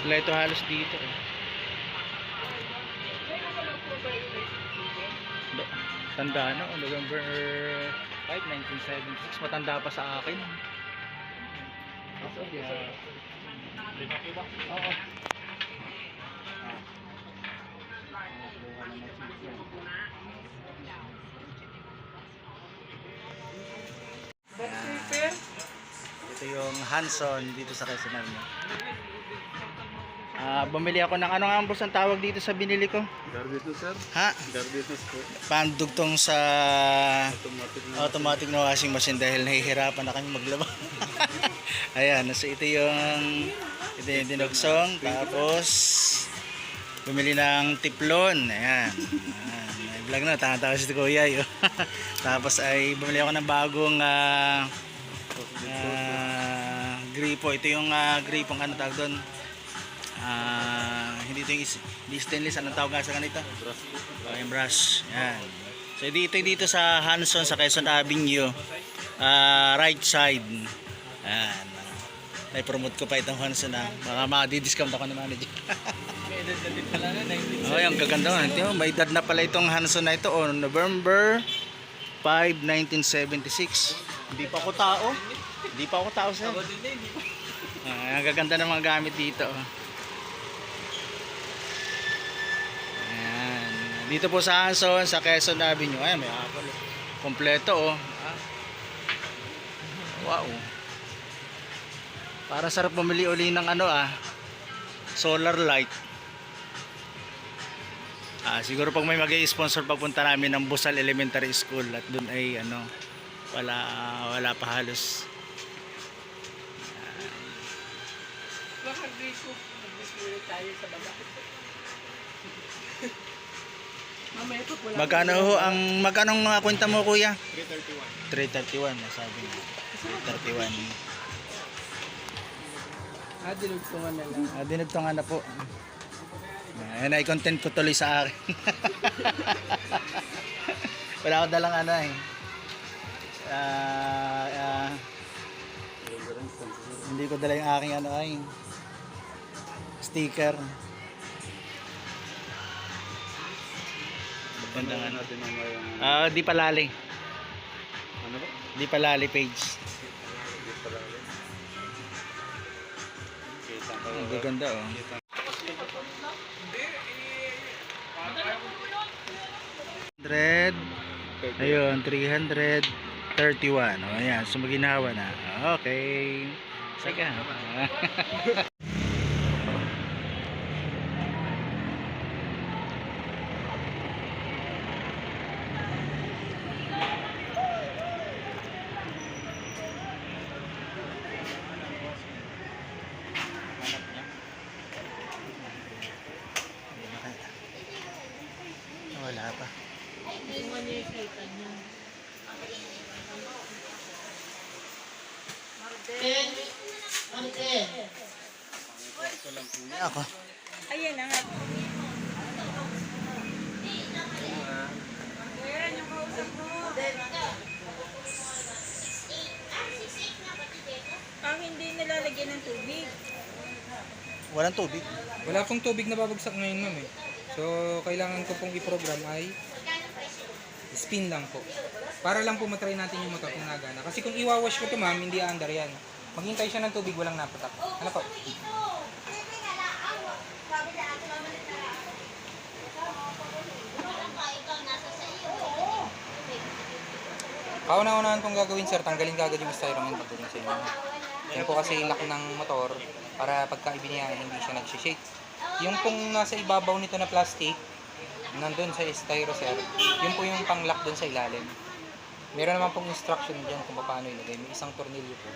Kompleto halos dito eh. Tanda no, November 5, 1976. Matanda pa sa akin. Oo. Ito yung Hanson dito sa Quezon. Bumili ako ng ano nga boss ang tawag dito sa binili ko? Garbitos sir? Ha? Garbitos po. Pandugtong sa automatic na washing machine dahil nahihirapan na kami maglaba. Ayan, so ito yung dinugsong. Tapos bumili ng tiplon. Ayan. May vlog na, tatawa si Kuya yun. Tapos ay bumili ako ng bagong gripo. Ito yung gripong ano tawag doon. Hindi ito yung stainless, anong tawag nga sa kanito? Yung brush. Yan. So dito sa Hanson sa Quezon Avenue, right side. Yan. Ay promote ko pa itong Hanson na baka ma-discount ako ng manager. May edad na din pala na 1970. Oh, yung gaganda mo. May edad na pala itong Hanson na ito. Oh, November 5, 1976. Hindi pa ako tao. Hindi pa ako tao sir. Ang gaganda ng mga gamit dito. Ayan. Dito po sa Hanson, sa Quezon Avenue. Ayan, may apple. Kompleto oh. Wow. Para sarap bumili uli ng ano solar light. Siguro pag may mag-i-sponsor pagpunta namin ng Busal Elementary School at doon ay ano wala pa halos. Magkano ho ang kwenta mo kuya? 331 nasabi niya. 331. Dinugtungan na lang. Dinugtungan na po. Ayan ay content ko tuloy sa akin. Wala ako dalang ano eh. Hindi ko dala yung aking ano ay sticker. Ganda nga natin mamaya. Di palali. Ano ba? Di palali page. Di palali. Ang gaganda oh. $300. Ayun, 331. O ayan, sumaginawa na. Okay. Sige. Wala pa. Ako. Ayan na nga. Ang hindi nilalagyan ng tubig. Walang tubig. Wala pong tubig na babagsak ngayon ma'am eh. So kailangan ko pong i-program ay spin lang po. Para lang po matry natin yung motor kung nagana. Kasi kung iwawash ko to ma'am, hindi aandar yan. Maghintay siya ng tubig, walang napatak. Ano po? Kauna-unahan kong gagawin sir, tanggalin kagad yung styrofoam pagdating sa inyo. Yan po kasi lock ng motor para pagka ibiniyay hindi siya nag-shake. Yung pong nasa ibabaw nito na plastic, nandun sa styro sir, yun po yung pang-lock dun sa ilalim. Meron naman pong instruction dyan kung paano ilagay. May isang tornilyo po.